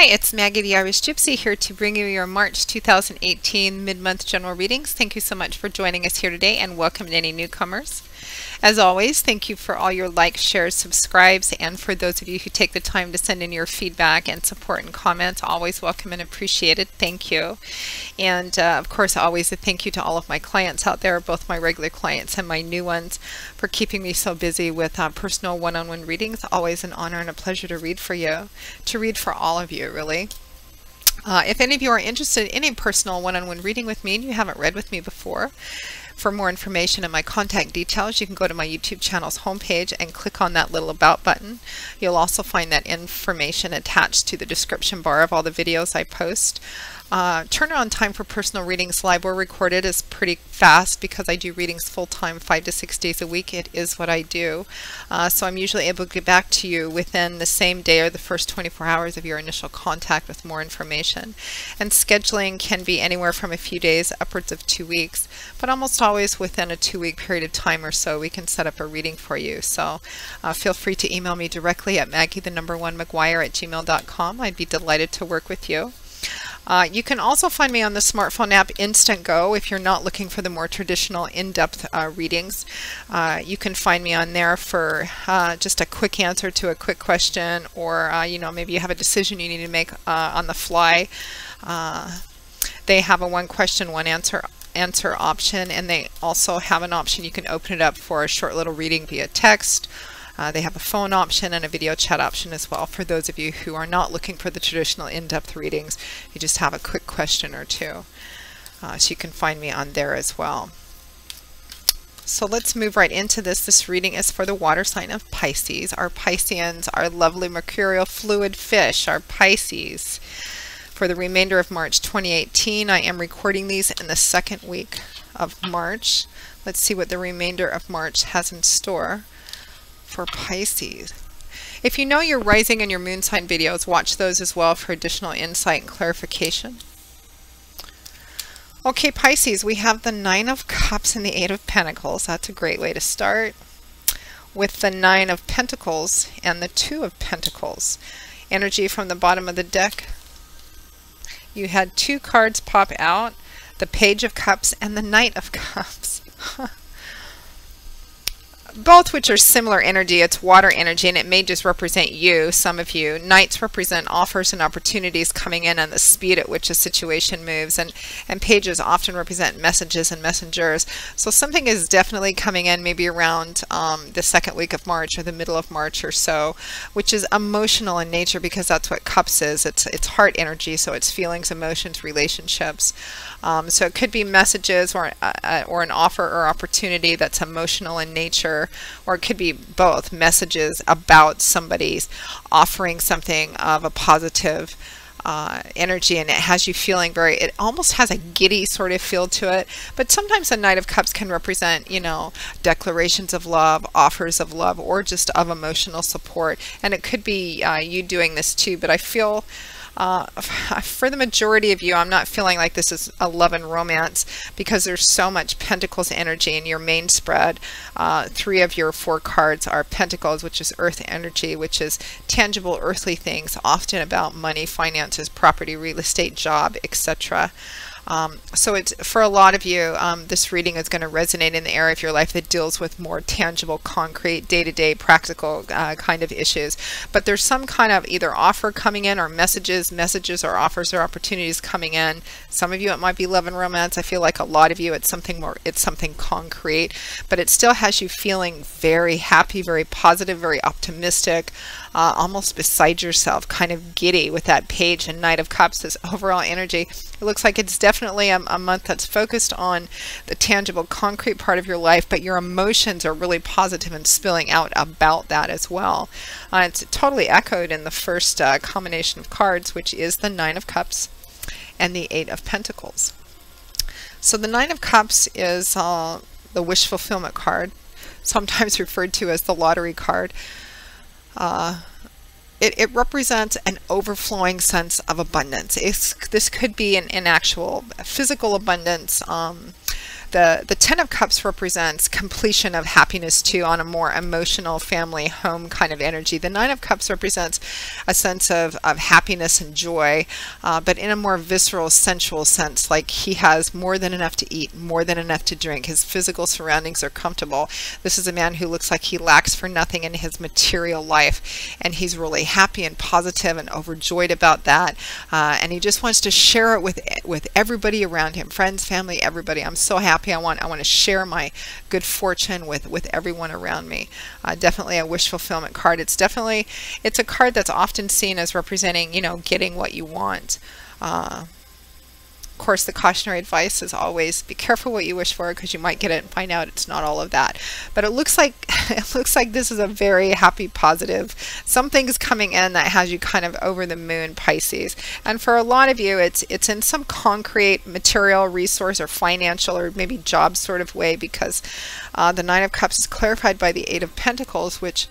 Hi, it's Maggie the Irish Gypsy here to bring you your March 2018 mid-month general readings. Thank you so much for joining us here today and welcome to any newcomers. As always, thank you for all your likes, shares, subscribes, and for those of you who take the time to send in your feedback and support and comments. Always welcome and appreciated. Thank you. And of course, always a thank you to all of my clients out there, both my regular clients and my new ones, for keeping me so busy with personal one-on-one readings. Always an honor and a pleasure to read for you, to read for all of you, really. If any of you are interested in a personal one-on-one reading with me and you haven't read with me before, for more information and my contact details, you can go to my YouTube channel's homepage and click on that little About button. You'll also find that information attached to the description bar of all the videos I post. Turnaround time for personal readings, live or recorded, is pretty fast because I do readings full-time, 5 to 6 days a week. It is what I do. So I'm usually able to get back to you within the same day or the first 24 hours of your initial contact with more information. And scheduling can be anywhere from a few days upwards of 2 weeks, but almost always within a 2-week period of time or so we can set up a reading for you. So feel free to email me directly at maggie1mcguire@gmail.com. I'd be delighted to work with you. You can also find me on the smartphone app Instantgo if you're not looking for the more traditional in-depth readings. You can find me on there for just a quick answer to a quick question, or maybe you have a decision you need to make on the fly. They have a one question, one answer option, and they also have an option you can open it up for a short little reading via text. They have a phone option and a video chat option as well for those of you who are not looking for the traditional in-depth readings. You just have a quick question or two. So you can find me on there as well. So let's move right into this. This reading is for the water sign of Pisces. Our Pisceans, our lovely mercurial fluid fish, our Pisces. For the remainder of March 2018, I am recording these in the second week of March. Let's see what the remainder of March has in store for Pisces. If you know your rising and your moon sign videos, watch those as well for additional insight and clarification. Okay, Pisces, we have the 9 of Cups and the 8 of Pentacles. That's a great way to start. With the 9 of Pentacles and the 2 of Pentacles. Energy from the bottom of the deck. You had 2 cards pop out, the Page of Cups and the Knight of Cups. Both which are similar energy. It's water energy, and it may just represent you, some of you. Knights represent offers and opportunities coming in and the speed at which a situation moves, and pages often represent messages and messengers. So something is definitely coming in maybe around the second week of March or the middle of March or so, which is emotional in nature because that's what Cups is. It's heart energy, so it's feelings, emotions, relationships. So it could be messages or an offer or opportunity that's emotional in nature, or it could be both, messages about somebody's offering something of a positive energy, and it has you feeling it almost has a giddy sort of feel to it. But sometimes the Knight of Cups can represent, declarations of love, offers of love, or just of emotional support. And it could be you doing this too, but I feel for the majority of you, I'm not feeling like this is a love and romance because there's so much Pentacles energy in your main spread. 3 of your 4 cards are Pentacles, which is earth energy, which is tangible earthly things, often about money, finances, property, real estate, job, etc. So it's for a lot of you, this reading is going to resonate in the area of your life that deals with more tangible, concrete, day-to-day, practical kind of issues. But there's some kind of either offer coming in or messages or offers or opportunities coming in. Some of you, it might be love and romance. I feel like a lot of you, it's something concrete, but it still has you feeling very happy, very positive, very optimistic, almost beside yourself, kind of giddy with that Page and Knight of Cups, this overall energy. It looks like it's definitely a month that's focused on the tangible, concrete part of your life, but your emotions are really positive and spilling out about that as well. It's totally echoed in the first combination of cards, which is the 9 of Cups and the 8 of Pentacles. So the 9 of Cups is the wish fulfillment card, sometimes referred to as the lottery card. It represents an overflowing sense of abundance. This could be an actual physical abundance, The Ten of Cups represents completion of happiness too, on a more emotional family home kind of energy. The Nine of Cups represents a sense of happiness and joy, but in a more visceral, sensual sense, like he has more than enough to eat, more than enough to drink. His physical surroundings are comfortable. This is a man who looks like he lacks for nothing in his material life, and he's really happy and positive and overjoyed about that, and he just wants to share it with everybody around him, friends, family, everybody. I'm so happy. I want to share my good fortune with everyone around me. Definitely a wish fulfillment card. It's a card that's often seen as representing, getting what you want. Of course, the cautionary advice is always be careful what you wish for, because you might get it and find out it's not all of that. But it looks like this is a very happy, positive. Something's coming in that has you kind of over the moon, Pisces. And for a lot of you, it's in some concrete material resource or financial or maybe job sort of way, because the Nine of Cups is clarified by the Eight of Pentacles, which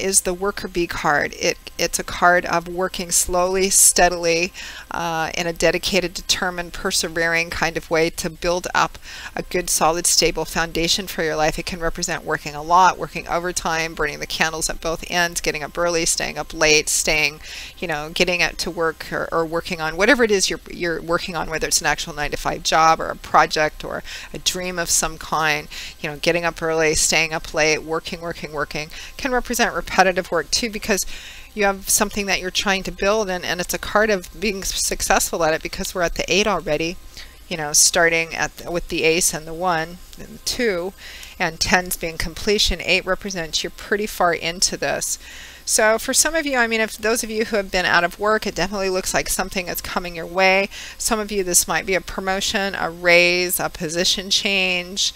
is the worker bee card. It's a card of working slowly, steadily, in a dedicated, determined, persevering kind of way to build up a good, solid, stable foundation for your life. It can represent working a lot, working overtime, burning the candles at both ends, getting up early, staying up late, getting out to work, or working on whatever it is you're working on, whether it's an actual 9-to-5 job or a project or a dream of some kind. Getting up early, staying up late, working, can represent repetitive work too, because you have something that you're trying to build, and it's a card of being successful at it, because we're at the 8 already, starting with the Ace and the 1 and the 2, and 10s being completion. 8 represents you're pretty far into this. So for some of you, if those of you who have been out of work, it definitely looks like something is coming your way. Some of you, this might be a promotion, a raise, a position change.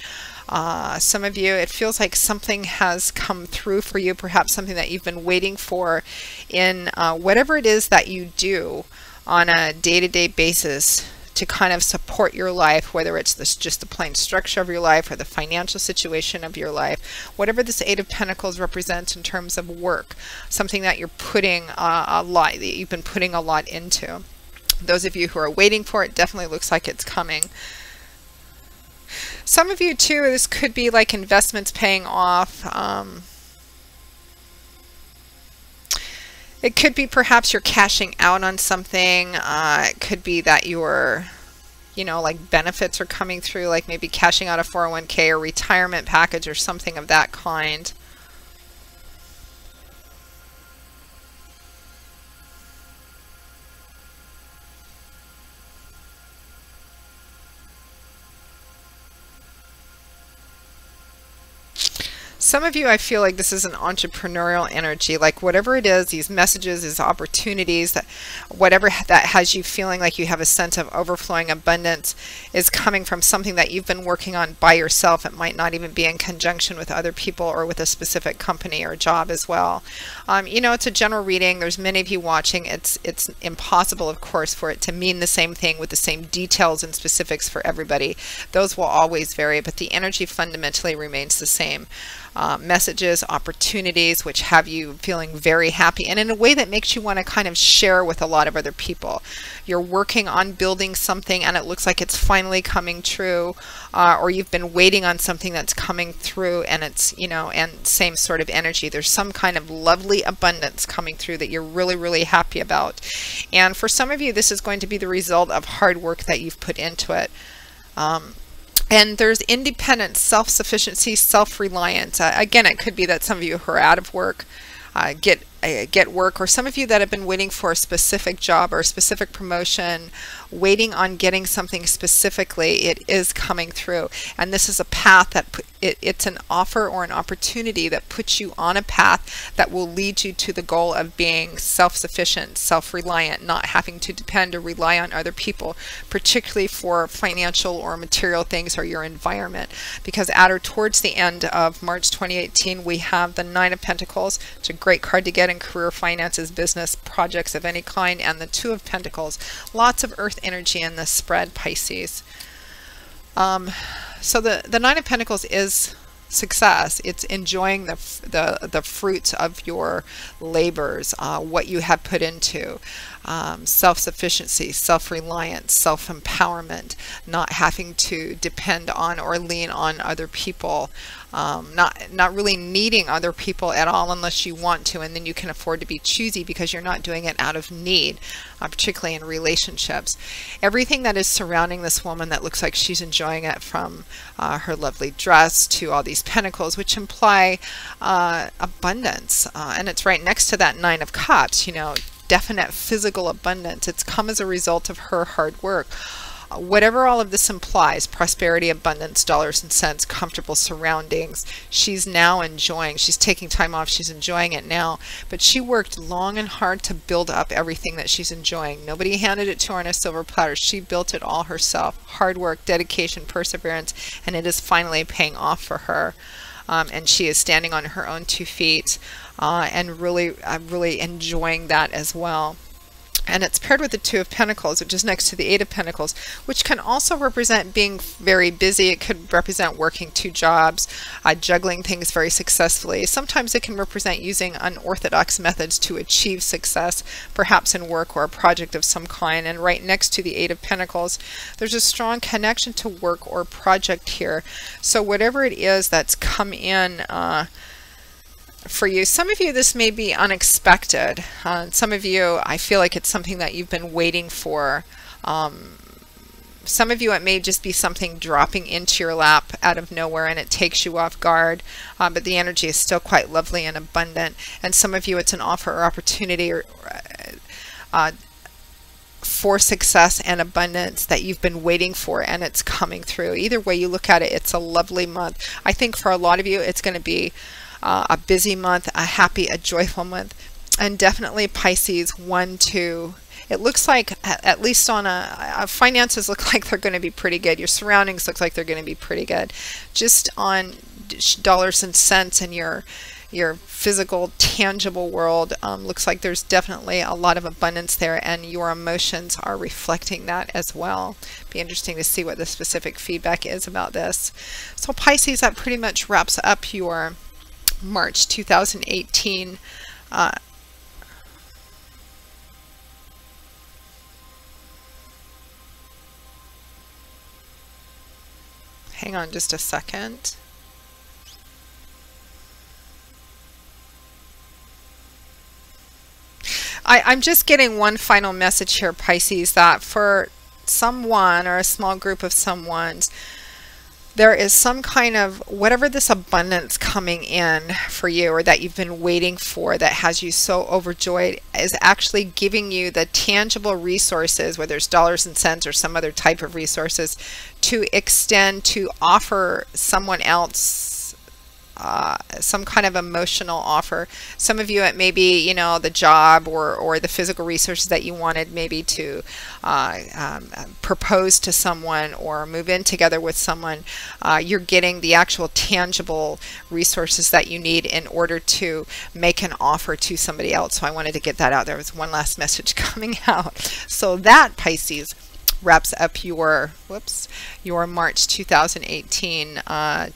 Some of you, it feels like something has come through for you, perhaps something that you've been waiting for in whatever it is that you do on a day-to-day basis to kind of support your life, whether it's just the plain structure of your life or the financial situation of your life. Whatever this Eight of Pentacles represents in terms of work, something that you're putting that you've been putting a lot into. Those of you who are waiting for it, definitely looks like it's coming. Some of you too, this could be like investments paying off. It could be perhaps you're cashing out on something. It could be that you're, like benefits are coming through, like maybe cashing out a 401k or retirement package or something of that kind. Some of you, I feel like this is an entrepreneurial energy, like whatever it is, these messages, these opportunities, whatever that has you feeling like you have a sense of overflowing abundance is coming from something that you've been working on by yourself. It might not even be in conjunction with other people or with a specific company or job as well. It's a general reading. There's many of you watching. It's impossible, of course, for it to mean the same thing with the same details and specifics for everybody. Those will always vary, but the energy fundamentally remains the same. Messages, opportunities, which have you feeling very happy and in a way that makes you want to kind of share with a lot of other people. You're working on building something and it looks like it's finally coming true, or you've been waiting on something that's coming through and it's, and same sort of energy. There's some kind of lovely abundance coming through that you're really, really happy about. And for some of you, this is going to be the result of hard work that you've put into it. And there's independence, self-sufficiency, self-reliance. Again, it could be that some of you who are out of work get work, or some of you that have been waiting for a specific job or a specific promotion, waiting on getting something specifically, it is coming through. And this is a path that it's an offer or an opportunity that puts you on a path that will lead you to the goal of being self-sufficient, self-reliant, not having to depend or rely on other people, particularly for financial or material things or your environment. Because at or towards the end of March 2018, we have the Nine of Pentacles. It's a great card to get in career, finances, business, projects of any kind, and the Two of Pentacles. Lots of earth energy in this spread, Pisces. So the Nine of Pentacles is success. It's enjoying the fruits of your labors, what you have put into. Self-sufficiency, self-reliance, self-empowerment, not having to depend on or lean on other people, not really needing other people at all unless you want to, and then you can afford to be choosy because you're not doing it out of need, particularly in relationships. Everything that is surrounding this woman that looks like she's enjoying it, from her lovely dress to all these pentacles, which imply abundance, and it's right next to that Nine of Cups, you know, definite physical abundance. It's come as a result of her hard work. Whatever all of this implies, prosperity, abundance, dollars and cents, comfortable surroundings, she's now enjoying. She's taking time off. She's enjoying it now. But she worked long and hard to build up everything that she's enjoying. Nobody handed it to her on a silver platter. She built it all herself. Hard work, dedication, perseverance, and it is finally paying off for her. And she is standing on her own 2 feet and really enjoying that as well. And it's paired with the Two of Pentacles, which is next to the Eight of Pentacles, which can also represent being very busy. It could represent working 2 jobs, juggling things very successfully. Sometimes it can represent using unorthodox methods to achieve success, perhaps in work or a project of some kind. And right next to the Eight of Pentacles, there's a strong connection to work or project here. So whatever it is that's come in for you, some of you this may be unexpected. Some of you, I feel like it's something that you've been waiting for. Some of you, it may just be something dropping into your lap out of nowhere and it takes you off guard, but the energy is still quite lovely and abundant. And some of you, it's an offer or opportunity for success and abundance that you've been waiting for, and it's coming through. Either way you look at it, it's a lovely month. I think for a lot of you, it's going to be a busy month, a happy, a joyful month. And definitely Pisces 1, 2, it looks like, at least on finances look like they're going to be pretty good. Your surroundings look like they're going to be pretty good. Just on dollars and cents and your physical, tangible world, looks like there's definitely a lot of abundance there, and your emotions are reflecting that as well. Be interesting to see what the specific feedback is about this. So Pisces, that pretty much wraps up your March 2018 hang on just a second. I'm just getting one final message here, Pisces, that for someone or a small group of someone's, there is some kind of, whatever this abundance coming in for you or that you've been waiting for that has you so overjoyed, is actually giving you the tangible resources, whether it's dollars and cents or some other type of resources, to extend, to offer someone else some kind of emotional offer. Some of you, it may be, you know, the job or the physical resources that you wanted, maybe to propose to someone or move in together with someone. You're getting the actual tangible resources that you need in order to make an offer to somebody else. So I wanted to get that out. There was one last message coming out. So that, Pisces, wraps up your March 2018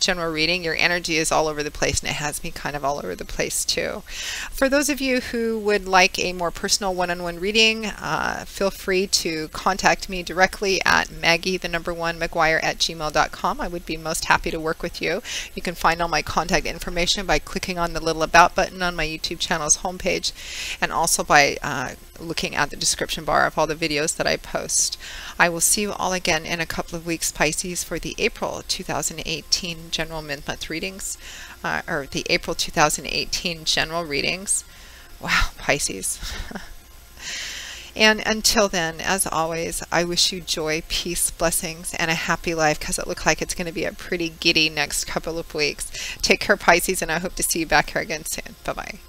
general reading. Your energy is all over the place, and it has me kind of all over the place too. For those of you who would like a more personal one-on-one reading, feel free to contact me directly at Maggie1McGuire@gmail.com. I would be most happy to work with you. You can find all my contact information by clicking on the little About button on my YouTube channel's homepage, and also by looking at the description bar of all the videos that I post. I will see you all again in a couple of weeks, Pisces, for the April 2018 general mid-month readings, or the April 2018 general readings. Wow, Pisces. And until then, as always, I wish you joy, peace, blessings, and a happy life, because it looks like it's going to be a pretty giddy next couple of weeks. Take care, Pisces, and I hope to see you back here again soon. Bye-bye.